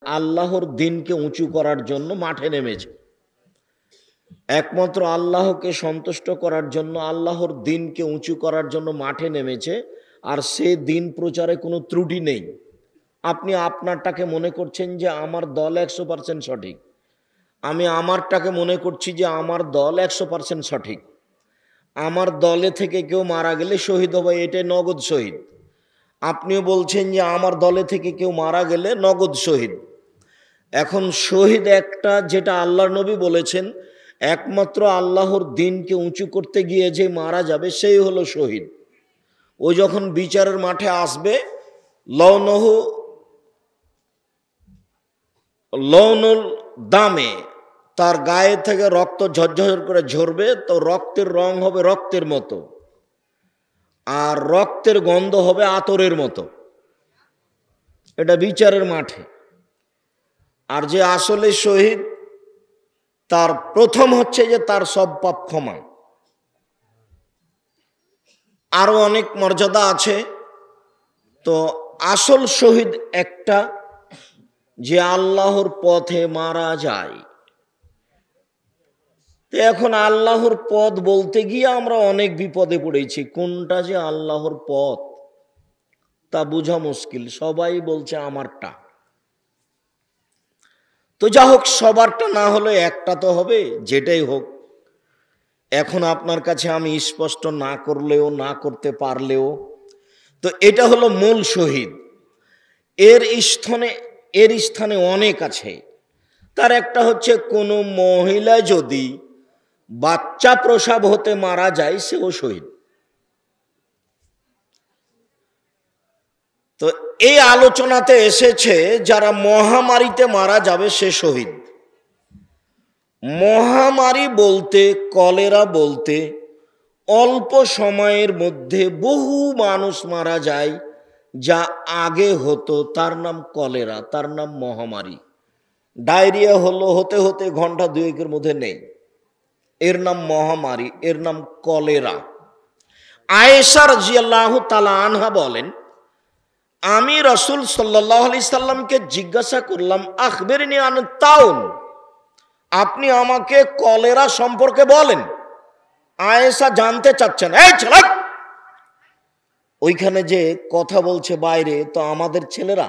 আল্লাহর দিনকে উঁচু করার জন্য মাঠে নেমেছে। একমাত্র আল্লাহকে সন্তুষ্ট করার জন্য, আল্লাহর দিনকে উঁচু করার জন্য মাঠে নেমেছে। আর সে দিন প্রচারে কোনো ত্রুটি নেই। আপনি আপনারটাকে মনে করছেন যে আমার দল 100% সঠিক, আমি আমারটাকে মনে করছি যে আমার দল 100% সঠিক। আমার দলে থেকে কেউ মারা গেলে শহীদ হবে, এটাই নগদ শহীদ। আপনিও বলছেন যে আমার দলে থেকে কেউ মারা গেলে নগদ শহীদ। এখন শহীদ একটা, যেটা আল্লাহর নবী বলেছেন, একমাত্র আল্লাহর দিনকে উঁচু করতে গিয়ে যে মারা যাবে সেই হলো শহীদ। ও যখন বিচারের মাঠে আসবে, লৌনুল দামে, তার গায়ে থেকে রক্ত ঝরঝর করে ঝরবে, তো রক্তের রং হবে রক্তের মতো, আর রক্তের গন্ধ হবে আতরের মতো। এটা বিচারের মাঠে। আর যে আসলে শহীদ, তার প্রথম হচ্ছে যে তার সব পাপ ক্ষমা। আরো অনেক মর্যাদা আছে। তো আসল শহীদ একটা, যে আল্লাহর পথে মারা যায়। তো এখন আল্লাহর পথ বলতে গিয়ে আমরা অনেক বিপদে পড়েছি। কোনটা যে আল্লাহর পথ তা বোঝা মুশকিল। সবাই বলছে আমারটা। তো যা হোক, সবারটা না হলে একটা তো হবে, যেটাই হোক। এখন আপনার কাছে আমি স্পষ্ট না করলেও, না করতে পারলেও, তো এটা হলো মূল শহীদ। এর স্থানে অনেক আছে। তার একটা হচ্ছে, কোনো মহিলা যদি বাচ্চা প্রসব হতে মারা যায়, সেও শহীদ। তো এই আলোচনাতে এসেছে যারা মহামারীতে মারা যাবে সে শহীদ। মহামারী বলতে, কলেরা বলতে, অল্প সময়ের মধ্যে বহু মানুষ মারা যায়, যা আগে হতো তার নাম কলেরা, তার নাম মহামারী। ডায়রিয়া হতে হতে ঘন্টা দুয়েকের মধ্যে নেই, এর নাম মহামারী, এর নাম কলেরা। আয়েশা রাদিয়াল্লাহু তাআলা আনহা বলেন, আমি রাসূল সাল্লাল্লাহু আলাইহি সাল্লামকে জিজ্ঞাসা করলাম, আখবিরনি আন তাউন, আপনি আমাকে কলেরা সম্পর্কে বলেন। আয়েশা জানতে চাচ্ছেন, এই ছেলে, ওইখানে যে কথা বলছে বাইরে, তো আমাদের ছেলেরা,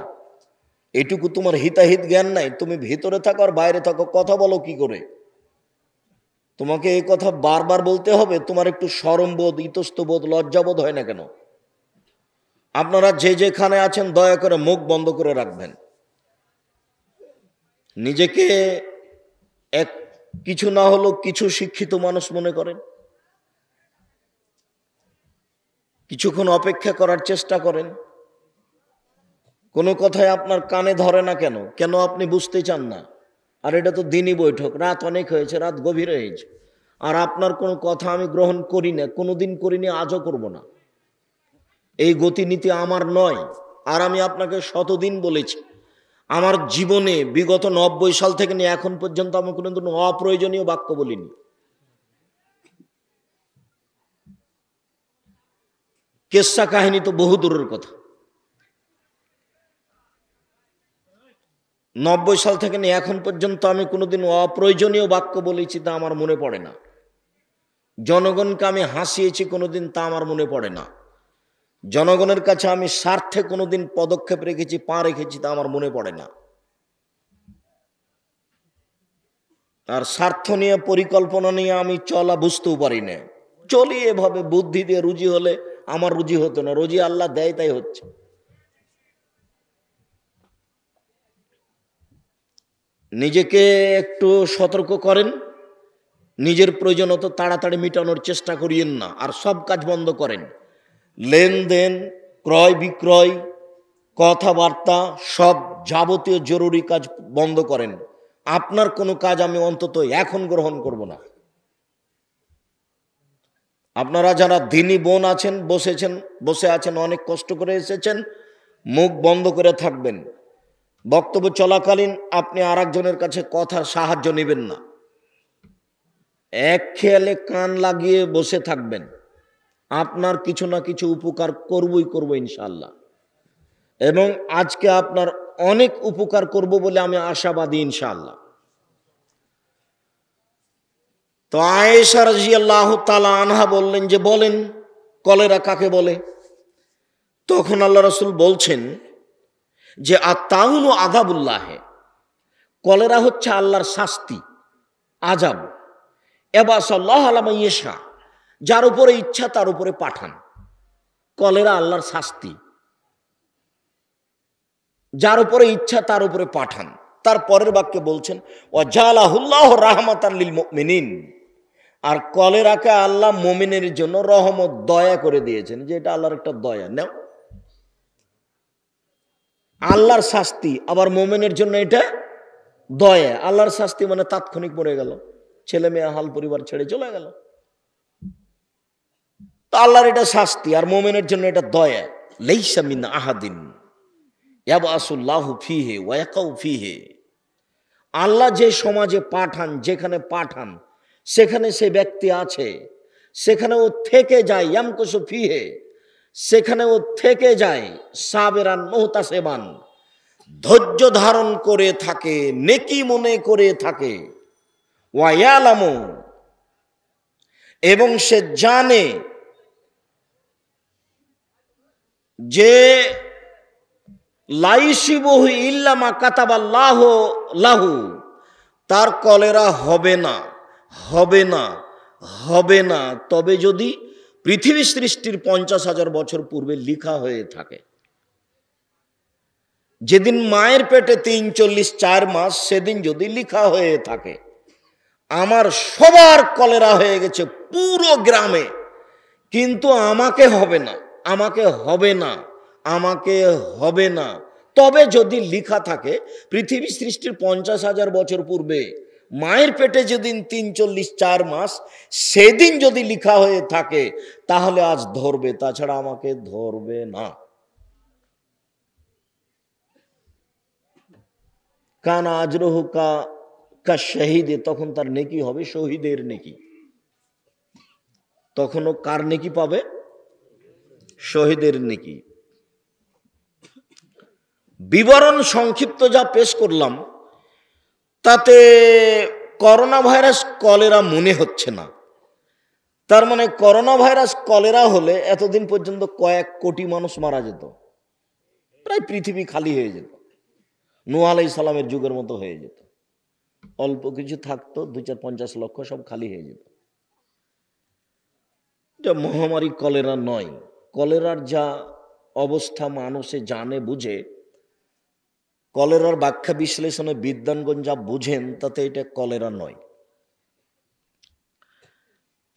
এটুকু তোমার হিতাহিত জ্ঞান নাই? তুমি ভিতরে থাকো আর বাইরে থাকো, কথা বলো কি করে? তোমাকে এই কথা বারবার বলতে হবে? তোমার একটু শরমবোধ, ইতস্তবোধ, লজ্জাবোধ হয় না কেন? আপনারা যে যেখানে আছেন দয়া করে মুখ বন্ধ করে রাখবেন। নিজেকে এক কিছু না হলেও কিছু শিক্ষিত মানুষ মনে করেন। কিছুক্ষণ অপেক্ষা করার চেষ্টা করেন। কোনো কথায় আপনার কানে ধরে না কেন? কেন আপনি বুঝতে চান না? আর এটা তো দিনই বৈঠক, রাত অনেক হয়েছে, রাত গভীর হয়েছে, আর আপনার কোনো কথা আমি গ্রহণ করি না, কোনোদিন করিনি, আজও করব না। এই গতিনীতি আমার নয়। আর আমি আপনাকে শতদিন বলেছি, আমার জীবনে বিগত 90 সাল থেকে নিয়ে এখন পর্যন্ত আমি কোনোদিন অপ্রয়োজনীয় বাক্য বলিনি। কেসা কাহিনী তো বহু দূরের কথা। 90 সাল থেকে নিয়ে এখন পর্যন্ত আমি কোনোদিন অপ্রয়োজনীয় বাক্য বলেছি তা আমার মনে পড়ে না। জনগণকে আমি হাসিয়েছি কোনোদিন, তা আমার মনে পড়ে না। জনগণের কাছে আমি স্বার্থে কোনোদিন পদক্ষেপ রেখেছি, পা রেখেছি, তা আমার মনে পড়ে না। আর স্বার্থ নিয়ে, পরিকল্পনা নিয়ে আমি চলা বুঝতেও পারি না। চলি এভাবে, বুদ্ধি দিয়ে। রুজি হলে আমার রুজি হতো না, রুজি আল্লাহ দেয়, তাই হচ্ছে। নিজেকে একটু সতর্ক করেন, নিজের প্রয়োজন অত তাড়াতাড়ি মিটানোর চেষ্টা করিয়েন না। আর সব কাজ বন্ধ করেন, লেনদেন, ক্রয় বিক্রয়, কথাবার্তা, সব যাবতীয় জরুরি কাজ বন্ধ করেন। আপনার কোনো কাজ আমি অন্তত এখন গ্রহণ করব না। আপনারা যারা দিনী বোন আছেন, বসে আছেন, অনেক কষ্ট করে এসেছেন, মুখ বন্ধ করে থাকবেন। বক্তব্য চলাকালীন আপনি আর একজনের কাছে কথার সাহায্য নেবেন না। এক খেয়ালে কান লাগিয়ে বসে থাকবেন। আপনার কিছু না কিছু উপকার করবই ইনশাআল্লাহ। এবং আজকে আপনার অনেক উপকার করব বলে আমি আশাবাদী ইনশাআল্লাহ। তো আয়েশা রাদিয়াল্লাহু তাআলা আনহা বললেন যে বলেন কলেরা কাকে বলে? তখন আল্লাহ রাসূল বলছেন যে আত-তাউনু আযাবুল্লাহ, কলেরা হচ্ছে আল্লাহর শাস্তি, আযাব। ইয়াবাসাল্লাহু আলা মান ইয়াশা, যার উপরে ইচ্ছা তার উপরে পাঠান। কলেরা আল্লাহর শাস্তি, যার উপরে ইচ্ছা তার উপরে পাঠান। তার পরের বাক্যে বলছেন ওয়া জালাহুল্লাহু রাহমাতাল লিল মুমিনিন, আর কলেরাকে আল্লাহ মুমিনের জন্য রহমত, দয়া করে দিয়েছেন, যে এটা আল্লাহর একটা দয়া। নাও, আল্লাহর শাস্তি আবার মুমিনের জন্য এটা দয়া। আল্লাহর শাস্তি মানে তাৎক্ষণিক মরে গেল, ছেলে মেয়ে হাল পরিবার ছেড়ে চলে গেল, তো আল্লাহর এটা শাস্তি, আর মুমিনের জন্য এটা দয়া। লাইসা মিন আহাদিন ইয়াবাসুল্লাহু ফিহি ওয়া ইয়াকাউ ফিহি, আল্লাহ যে সমাজে পাঠান, যেখানে পাঠান সেখানে সে ব্যক্তি আছে, সেখানে ও থেকে যায়। ইয়ামকুসু ফিহি, সেখানে ও থেকে যায়। সাবেরান মুহতাসিবান, ধৈর্য ধারণ করে থাকে, নেকি মনে করে থাকে। ওয়া ইয়ালামু, এবং সে জানে যে লাইসিবহু ইল্লা মা কাতাবাল্লাহু লাহু, তার কলেরা হবে না, হবে না, হবে না, তবে যদি পৃথিবী সৃষ্টির 50,000 বছর পূর্বে লিখা হয়ে থাকে। যেদিন মায়ের পেটে 3-4 মাস, সেদিন যদি লিখা হয়ে থাকে আমার সবার কলেরা হয়ে গেছে পুরো গ্রামে, কিন্তু আমাকে হবে না, আমাকে হবে না, আমাকে হবে না, তবে যদি লিখা থাকে পৃথিবী সৃষ্টির 50,000 বছর পূর্বে মায়ের পেটে যেদিন 3-4 মাস, সেদিন যদি লিখা হয়ে থাকে তাহলে আজ ধরবে, তাছাড়া আমাকে ধরবে না। কানা আজরুহু কা শহীদে, তখন তার নেকি হবে শহীদের নেকি। তখনও কার নেকি পাবে? শহীদের নেকি। বিবরণ সংক্ষিপ্ত যা পেশ করলাম তাতে করোনা ভাইরাস কলেরা মনে হচ্ছে না। তার মানে করোনা ভাইরাস কলেরা হলে এতদিন পর্যন্ত কয়েক কোটি মানুষ মারা যেত, প্রায় পৃথিবী খালি হয়ে যেত, নূহ আলাইহিস সালামের যুগের মতো হয়ে যেত। অল্প কিছু থাকতো, 2-4-50 লক্ষ, সব খালি হয়ে যেত। এটা মহামারী কলেরা নয়। কলেরার যা অবস্থা মানুষে জানে বুঝে, কলেরার ব্যাখ্যা বিশ্লেষণে বিদ্বানগণ যা বুঝেন, তাতে এটা কলেরা নয়।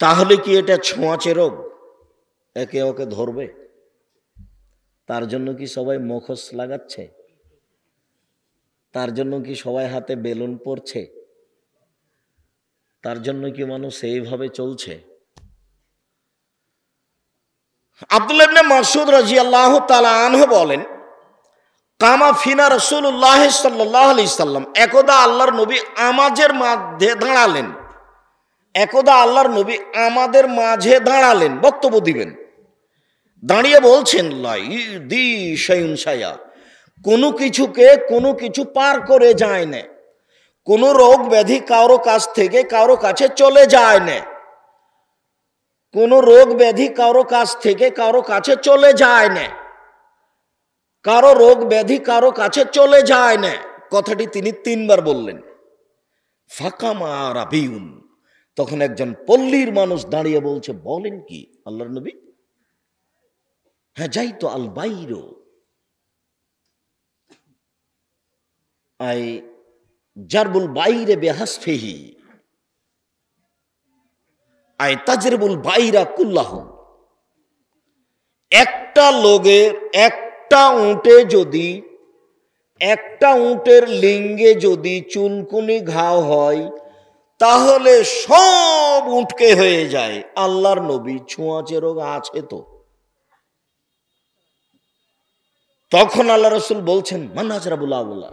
তাহলে কি এটা ছোঁয়াচে রোগ, একে ওকে ধরবে? তার জন্য কি সবাই মুখোশ লাগাচ্ছে? তার জন্য কি সবাই হাতে বেলুন পরছে? তার জন্য কি মানুষ এইভাবে চলছে? আব্দুল্লাহ ইবনে মাসউদ রাদিয়াল্লাহু তাআলা আনহু বলেন, কামা ফিনা রাসূলুল্লাহ সাল্লাল্লাহু আলাইহি সাল্লাম, একদা আল্লাহর নবী আমাদের মাঝে দাঁড়ালেন। একদা আল্লাহর নবী আমাদের মাঝে দাঁড়ালেন, বক্তব্য দিবেন। দাঁড়িয়ে বলছেন, লাইদি শাইউন শাইয়া, কোনো কিছুকে কোনো কিছু পার করে যায় না, কোনো রোগ ব্যাধি কারো কাছ থেকে কারো কাছে চলে যায় না, কোনো রোগ ব্যাধি কারো কাছ থেকে কারো কাছে চলে যায় না, কারো রোগ ব্যাধি কারো কাছে চলে যায় না। কথাটি তিনি 3 বার বললেন। ফাকামা রাবিউন, তখন একজন পল্লীর মানুষ দাঁড়িয়ে বলছে, বলেন কি আল্লাহর নবী? হ্যাঁ, যাই তো আল বাইরো আই জারবুল বাইরে বেহাসফেহি আই তাজরিবুল বাইরা কুল্লাহ। একটা লোকের একটা উঁটে যদি, একটা উঁটের লিঙ্গে যদি চুনকুনি ঘাও হয় তাহলে সব উঁটকে হয়ে যায়। আল্লাহর নবী, ছোঁয়াচে রোগ আছে তো? তখন আল্লাহ রাসূল বলছেন, মান আজরাবুল আউলা,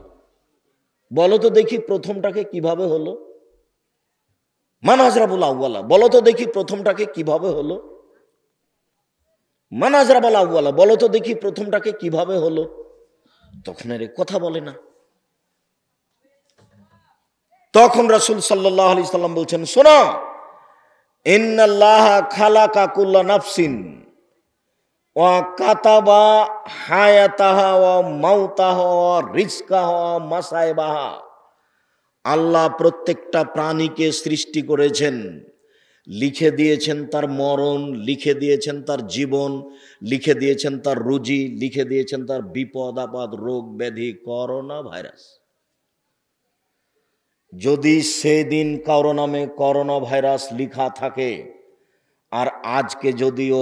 বলো তো দেখি প্রথমটাকে কিভাবে হলো? মান আজরাবুল আউয়ালা, বলো তো দেখি প্রথমটাকে কিভাবে হলো? মান আজরাবুল আউয়ালা, বলো তো দেখি প্রথমটাকে কিভাবে হলো? তখন এর কথা বলে না। তখন রাসূল সাল্লাল্লাহু আলাইহি সাল্লাম বলছেন, শোনো, ইন্নাল্লাহা খালাকা কুল্লা নাফসিন ওয়া কাতাবা হায়াতাহা ওয়া মাউতাহা ওয়া রিজকাহা ওয়া মাসাইবাহা। আল্লাহ প্রত্যেকটা প্রাণীকে সৃষ্টি করেছেন, লিখে দিয়েছেন তার মরণ, লিখে দিয়েছেন তার জীবন, লিখে দিয়েছেন তার রুজি, লিখে দিয়েছেন তার বিপদ আপদ, রোগ ব্যাধি, করোনা ভাইরাস। যদি সেদিন কারো নামে করোনা ভাইরাস লিখা থাকে, আর আজকে যদিও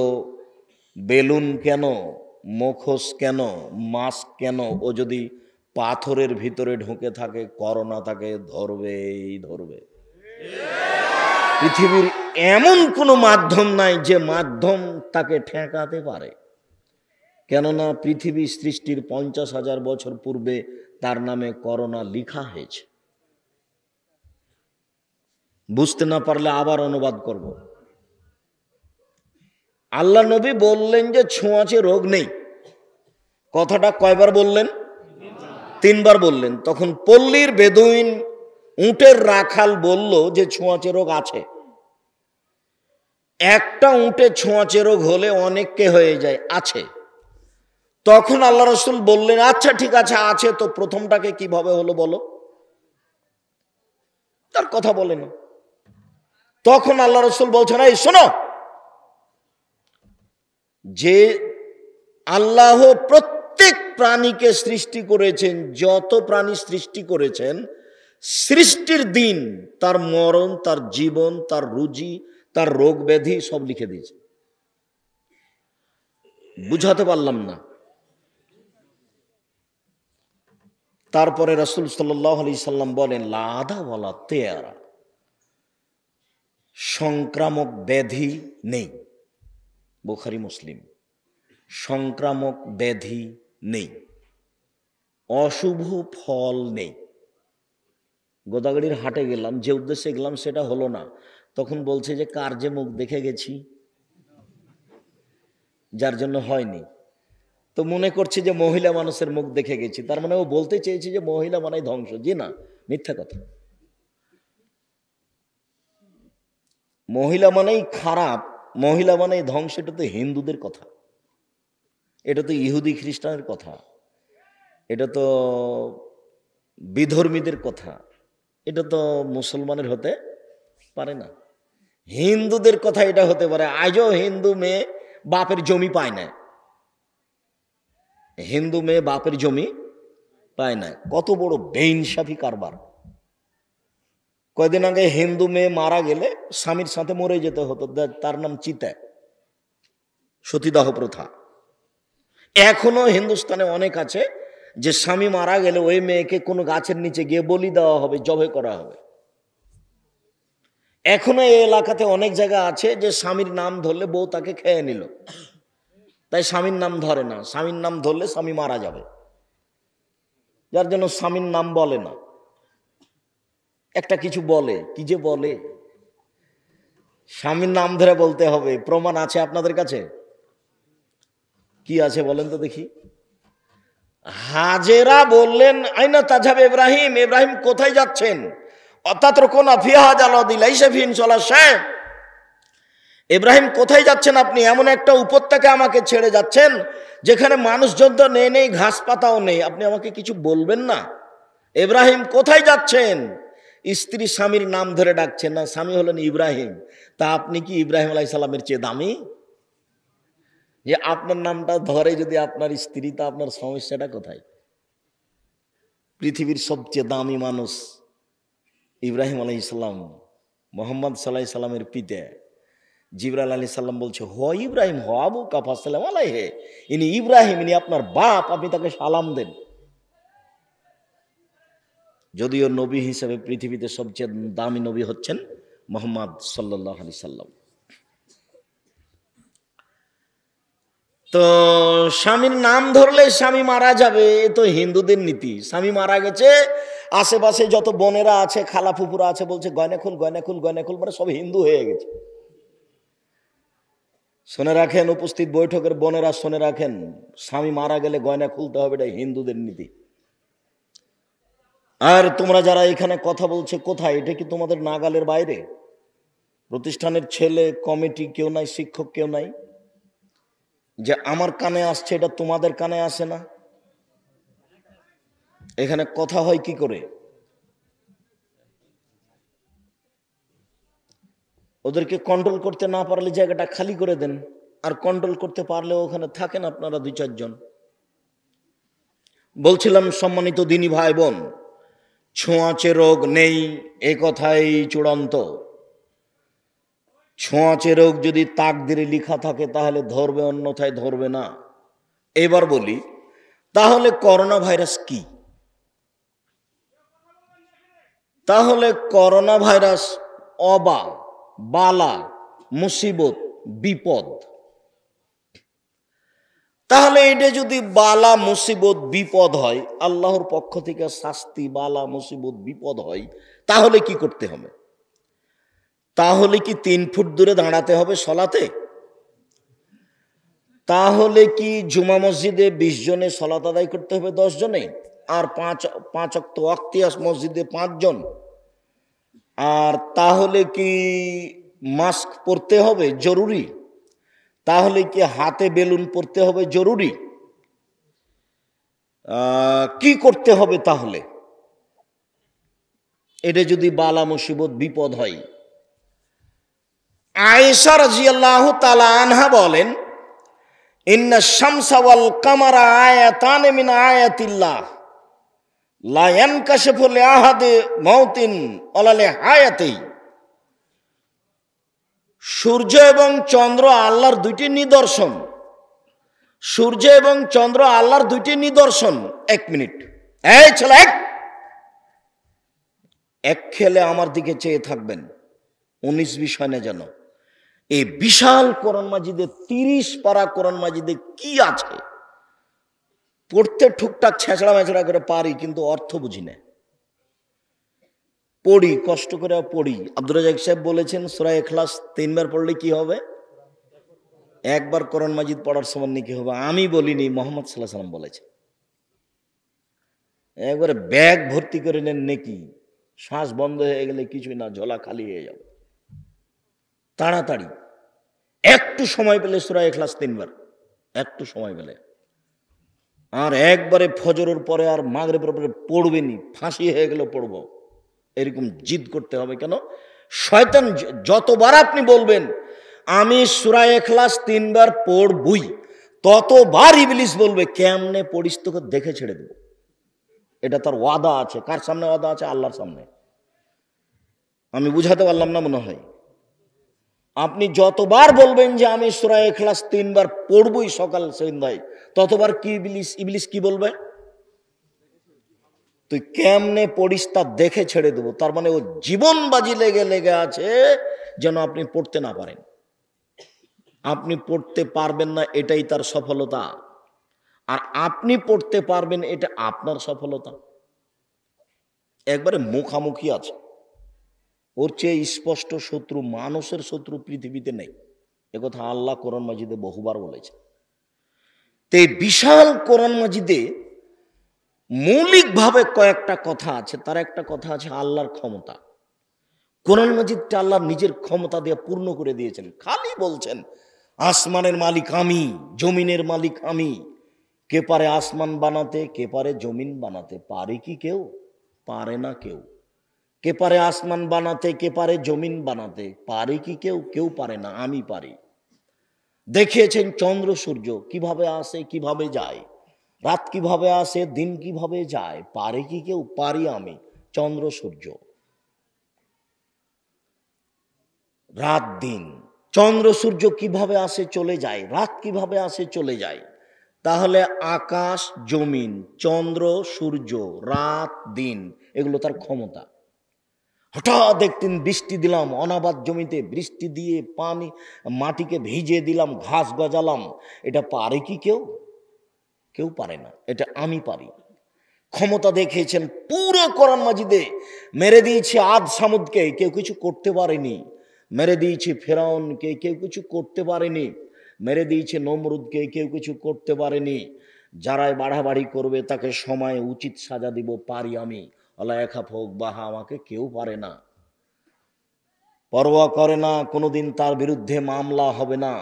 বেলুন কেন, মুখোশ কেন, মাস্ক কেন, ও যদি পাথরের ভিতরে ঢুকে থাকে, করোনা তাকে ধরবেই ধরবে। পৃথিবীর এমন কোনো মাধ্যম নাই যে মাধ্যম তাকে ঠেকাতে পারে, কেননা পৃথিবী সৃষ্টির 50,000 বছর পূর্বে তার নামে করোনা লিখা হয়েছে। বুঝতে না পারলে আবার অনুবাদ করব। আল্লাহ নবী বললেন যে ছোঁয়াচে রোগ নেই। কথাটা কয়বার বললেন? 3 বার বললেন। তখন পল্লীর বেদুইন উটের রাখাল বলল যে ছোঁয়াচে রোগ আছে। একটা উটে ছোঁয়াচে রোগ হলে অনেককে হয়ে যায়, আছে। তখন আল্লাহ রাসূল বললেন, আচ্ছা ঠিক আছে, আছে তো প্রথমটাকে কিভাবে হলো বলো। তার কথা বলে না। তখন আল্লাহ রাসূল বলছেন, এই শোনো, যে আল্লাহ প্রত্যেক প্রাণীকে সৃষ্টি করেছেন, যত প্রাণী সৃষ্টি করেছেন, সৃষ্টির দিন তার মরণ, তার জীবন, তার রুজি, তার রোগ ব্যাধি সব লিখে দিয়েছে। বুঝাতে পারলাম না। তারপরে রাসূল সাল্লাল্লাহু আলাইহি সাল্লাম বলেন, লাদা ওয়ালা তেয়ারা, সংক্রামক ব্যাধি নেই। বুখারী মুসলিম। সংক্রামক ব্যাধি নেই, অশুভ ফল নেই। গোদাগাড়ির হাটে গেলাম, যে উদ্দেশ্যে গেলাম সেটা হলো না। তখন বলছে যে কার যে মুখ দেখে গেছি, যার জন্য হয়নি। তো মনে করছি যে মহিলা মানুষের মুখ দেখে গেছি, তার মানে ও বলতে চেয়েছি যে মহিলা মানেই ধ্বংস। জি না, মিথ্যা কথা। মহিলা মানেই খারাপ, মহিলা মানেই ধ্বংস, এটা তো হিন্দুদের কথা, এটা তো ইহুদি খ্রিস্টানের কথা, এটা তো বিধর্মীদের কথা, এটা তো মুসলমানের হতে পারে না। হিন্দুদের কথা এটা হতে পারে। আজও হিন্দু মেয়ে বাপের জমি পায় না, হিন্দু মেয়ে বাপের জমি পায় না। কত বড় বেইনসাফি কারবার। কয়দিন আগে হিন্দু মেয়ে মারা গেলে স্বামীর সাথে মরে যেতে হতো, তার নাম চিতা, সতীদাহ প্রথা। এখনো হিন্দুস্তানে অনেক আছে যে স্বামী মারা গেলে ওই মেয়েকে কোনো গাছের নিচে গিয়ে বলি দেওয়া হবে, জবে করা হবে। এখনো এই এলাকাতে অনেক জায়গা আছে যে স্বামীর নাম ধরলে বউ তাকে খেয়ে নিল, তাই স্বামীর নাম ধরে না। স্বামীর নাম ধরলে স্বামী মারা যাবে, যার জন্য স্বামীর নাম বলে না। একটা কিছু বলে, কি যে বলে, স্বামীর নাম ধরে বলতে হবে। প্রমাণ আছে আপনাদের কাছে? কি আছে বলেন তো দেখি। হাজেরা বললেন, আইনা তাজহাব ইব্রাহিম, ইব্রাহিম কোথায় যাচ্ছেন? অতাতরকুনা ফিহা জালাদি লাইসা ফিহি সালাহ। ইব্রাহিম কোথায় যাচ্ছেন আপনি? এমন একটা উপত্যকা আমাকে ছেড়ে যাচ্ছেন যেখানে মানুষজন তো নেই, ঘাস পাতাও নেই, আপনি আমাকে কিছু বলবেন না? ইব্রাহিম কোথায় যাচ্ছেন? স্ত্রী স্বামীর নাম ধরে ডাকছেন না, স্বামী হলেন ইব্রাহিম। তা আপনি কি ইব্রাহিম আলাইহিস সালামের চেয়ে দামি? যে আপনার নামটা ধরে যদি আপনার স্ত্রী, তা আপনার সমস্যাটা কোথায়? পৃথিবীর সবচেয়ে দামি মানুষ ইব্রাহিম আলাইহিস সালাম, মুহাম্মদ সাল্লাল্লাহু আলাইহি সাল্লামের পিতা। জিবরাইল আলাইহিস সালাম বলছে, হ ইব্রাহিম, হ আবু কাফা সালাম আলাইহি, ইনি ইব্রাহিম, ইনি আপনার বাপ, আপনি তাকে সালাম দেন। যদিও নবী হিসেবে পৃথিবীতে সবচেয়ে দামি নবী হচ্ছেন মুহাম্মদ সাল্লাল্লাহু আলাইহি সাল্লাম। তো স্বামীর নাম ধরলে স্বামী মারা যাবে, এ তো হিন্দুদের নীতি। স্বামী মারা গেছে, আশেপাশে যত বোনেরা আছে, খালা ফুপুরা আছে, বলছে গয়না খুল, গয়না খুল, গয়না খুল, মানে সব হিন্দু হয়ে গেছে। শুনে রাখেন, উপস্থিত বৈঠকের বোনেরা শুনে রাখেন, স্বামী মারা গেলে গয়না খুলতে হবে, এটা হিন্দুদের নীতি। আর তোমরা যারা এখানে কথা বলছে, কোথায়? এটা কি তোমাদের নাগালের বাইরে? প্রতিষ্ঠানের ছেলে, কমিটি কেউ নাই, শিক্ষক কেউ নাই? যে আমার কানে আসছে এটা তোমাদের কানে আসে না? এখানে কথা হয় কি করে? ওদেরকে কন্ট্রোল করতে না পারলে জায়গাটা খালি করে দেন, আর কন্ট্রোল করতে পারলেও ওখানে থাকেন আপনারা 2-4 জন। বলছিলাম সম্মানিত দিনী ভাই বোন, ছোঁয়াচে রোগ নেই এ কথাই চূড়ান্ত। ছোঁয়াচে রোগ যদি তাকদিরে লেখা থাকে তাহলে ধরবে, অন্যথায় ধরবে না। এবার বলি, তাহলে করোনা ভাইরাস কি? তাহলে করোনা ভাইরাস অবা, বালা, মুসিবত, বিপদ। তাহলে এটা যদি বালা মুসিবত বিপদ হয়, আল্লাহর পক্ষ থেকে শাস্তি, বালা মুসিবত বিপদ হয়, তাহলে কি করতে হবে? তাহলে কি 3 ফুট দূরে দাঁড়াতে হবে সলাতে? তাহলে কি জুমা মসজিদে 20 জনে সলাত আদায় করতে হবে 10 জনে? আর 5 ওয়াক্ত ওয়াক্তিয়াস মসজিদে 5 জন? আর তাহলে কি মাস্ক পরতে হবে জরুরি? তাহলে কি হাতে বেলুন পরতে হবে জরুরি? কি করতে হবে তাহলে? এটা যদি বালা মুসিবত বিপদ হয়। আয়েশা রাদিয়াল্লাহু তাআলা আনহা বলেন, ইন্না শামসা ওয়াল কামারা আয়াতান মিন আয়াতিল্লাহ লা ইয়ানকাশিফু লিআহাদি মাউতিন ওয়ালা লিহায়াতি। সূর্য এবং চন্দ্র আল্লাহর 2টি নিদর্শন। সূর্য এবং চন্দ্র আল্লাহর 2টি নিদর্শন। 1 মিনিট, এই ছেলে, এক খেলে আমার দিকে চেয়ে থাকবেন, 19 বিষয় না যেন। এই বিশাল কোরআন মাজিদে 30 পারা কোরআন মাজিদে কি আছে পড়তে ঠুকটাক ছেঁচড়া মেচড়া করে পারি, কিন্তু অর্থ বুঝি না। পড়ি, কষ্ট করে পড়ি। আব্দুর রাজ্জাক সাহেব বলেছেন সূরা ইখলাস 3 বার পড়লে কি হবে? 1 বার কোরআন মাজিদ পড়ার সমান নাকি হবে। আমি বলিনি, মুহাম্মদ সাল্লাল্লাহু আলাইহি ওয়াসাল্লাম বলেছেন। একবারে ব্যাগ ভর্তি করে নেন নাকি, শ্বাস বন্ধ হয়ে গেলে কিছুই না, ঝোলা খালি হয়ে যাবে। তাড়াতাড়ি একটু সময় পেলে সূরা ইখলাস 3 বার, একটু সময় পেলে। আর একবারে ফজরের পরে আর মাগরিবের পরে পড়বেনি, ফাঁসি হয়ে গেল পড়বো, এরকম জিদ করতে হবে। কেন? শয়তান যতবার আপনি বলবেন আমি সূরা ইখলাস 3 বার পড়বই, ততবার ইবলিস বলবে কেমনে পড়িস, তোকে দেখে ছেড়ে দেব। এটা তার ওয়াদা আছে। কার সামনে ওয়াদা আছে? আল্লাহর সামনে। আমি বুঝাতে পারলাম না মনে হয়। আপনি যতবার বলবেন যে আমি সূরা ইখলাস 3 বার পড়বই সকাল সন্ধ্যায়, ততবার কি ইবলিস কি বলবে? তুই কেমনে পড়িস তা দেখে ছেড়ে দেবো। তার মানে ও জীবন বাজি লেগে আছে যেন আপনি পড়তে না পারেন। আপনি পড়তে পারবেন না, এটাই তার সফলতা। আর আপনি পড়তে পারবেন, এটা আপনার সফলতা। একবারে মুখামুখি আছে। ওর চেয়ে স্পষ্ট শত্রু, মানুষের শত্রু পৃথিবীতে নেই। একথা আল্লাহ কোরআন মাজিদে বহুবার বলেছে। তো এই বিশাল কোরআন মাজিদে মৌলিকভাবে কয়েকটা কথা আছে। তার একটা কথা আছে আল্লাহর ক্ষমতা। কোরআন মাজিদটা আল্লাহর নিজের ক্ষমতা দিয়ে পূর্ণ করে দিয়েছেন। খালি বলছেন আসমানের মালিক আমি, জমিনের মালিক আমি। কে পারে আসমান বানাতে, কে পারে জমিন বানাতে? পারে কি কেউ? পারে না কেউ। কে পারে আসমান বানাতে, কে পারে জমিন বানাতে? পারে কি কেউ? কেউ পারে না, আমি পারি। দেখিয়েছেন চন্দ্র সূর্য কিভাবে আসে, কিভাবে যায়, রাত কিভাবে আসে, দিন কিভাবে যায়। পারে কি কেউ? পারি আমি, চন্দ্র সূর্য। রাত দিন, চন্দ্র সূর্য কিভাবে আসে চলে যায়, রাত কিভাবে আসে চলে যায়। তাহলে আকাশ জমিন, চন্দ্র সূর্য, রাত দিন, এগুলো তার ক্ষমতা। হঠাৎ একদিন বৃষ্টি দিলাম, অনাবাদ জমিতে বৃষ্টি দিয়ে পানি মাটিকে ভিজিয়ে দিলাম, ঘাস গজালাম। এটা পারে কি কেউ? কেউ পারে না, এটা আমি পারি। ক্ষমতা দেখিয়েছেন পুরো কোরআন মাজিদে। মেরে দিয়েছি আদ সামুদকে, কেউ কিছু করতে পারেনি। মেরে দিয়েছি ফেরাউনকে, কেউ কিছু করতে পারেনি। মেরে দিয়েছে নমরুদকে, কেউ কিছু করতে পারেনি। যারাই বাড়াবাড়ি করবে তাকে সময় উচিত সাজা দিব, পারি আমি। আল্লাহ একা হোক বাহা, আমাকে কেউ পারে না, পরোয়া করে না। কোনোদিন তার বিরুদ্ধে মামলা হবে না,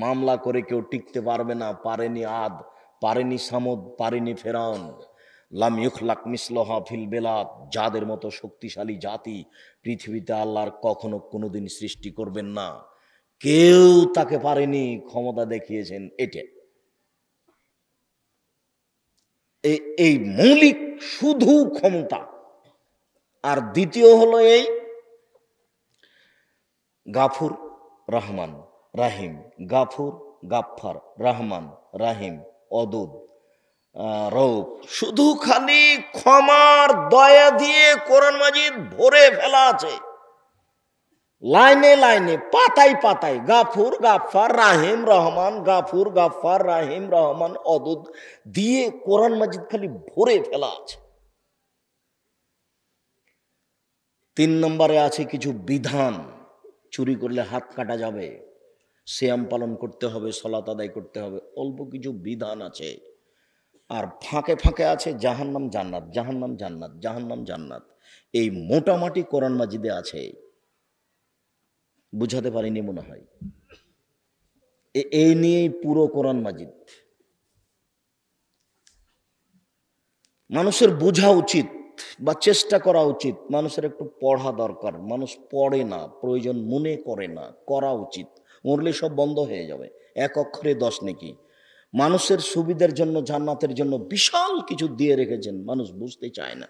মামলা করে কেউ টিকতে পারবে না। পারেনি আদ, পারেনি সামুদ, পারেনি ফেরাউন। লাম ইউখলাক মিসলহা ফিল বেলাদ, যাদের মতো শক্তিশালী জাতি পৃথিবীতে আল্লাহর কখনো কোনোদিন সৃষ্টি করবেন না। কেউ তাকে পারেনি, ক্ষমতা দেখিয়েছেন। এটা এই মৌলিক শুধু ক্ষমতা। আর দ্বিতীয় হলো এই গাফুর রহমান রাহিম, গাফুর গাফফার রহমান রাহিম, অদুদ রৌফ, শুধু খালি ক্ষমার দয়া দিয়ে কোরআন মাজিদ ভরে ফেলা আছে, লাইনে লাইনে, পাতায় পাতায়, গাফুর গাফফার রাহিম রহমান, গাফুর গাফফার রাহিম রহমান অদুদ দিয়ে কোরআন মাজিদ খালি ভরে ফেলা আছে। 3 নম্বরে আছে কিছু বিধান। চুরি করলে হাত কাটা যাবে, সিয়াম পালন করতে হবে, সালাত আদায় করতে হবে, অল্প কিছু বিধান আছে। আর ফাঁকে ফাঁকে আছে জাহান্নাম জান্নাত, জাহান্নাম জান্নাত, জাহান্নাম জান্নাত। এই মোটামুটি কোরআন মাজিদে আছে। বুঝাতে পারিনি মনে হয়। এই নিয়েই পুরো কোরআন মাজিদ। মানুষের বোঝা উচিত বা চেষ্টা করা উচিত, মানুষের একটু পড়া দরকার। মানুষ পড়ে না, প্রয়োজন মনে করে না, করা উচিত। মরলে সব বন্ধ হয়ে যাবে, 1 অক্ষরে 10 নেকি। মানুষের সুবিধার জন্য, জান্নাতের জন্য বিশাল কিছু দিয়ে রেখেছেন, মানুষ বুঝতে চায় না।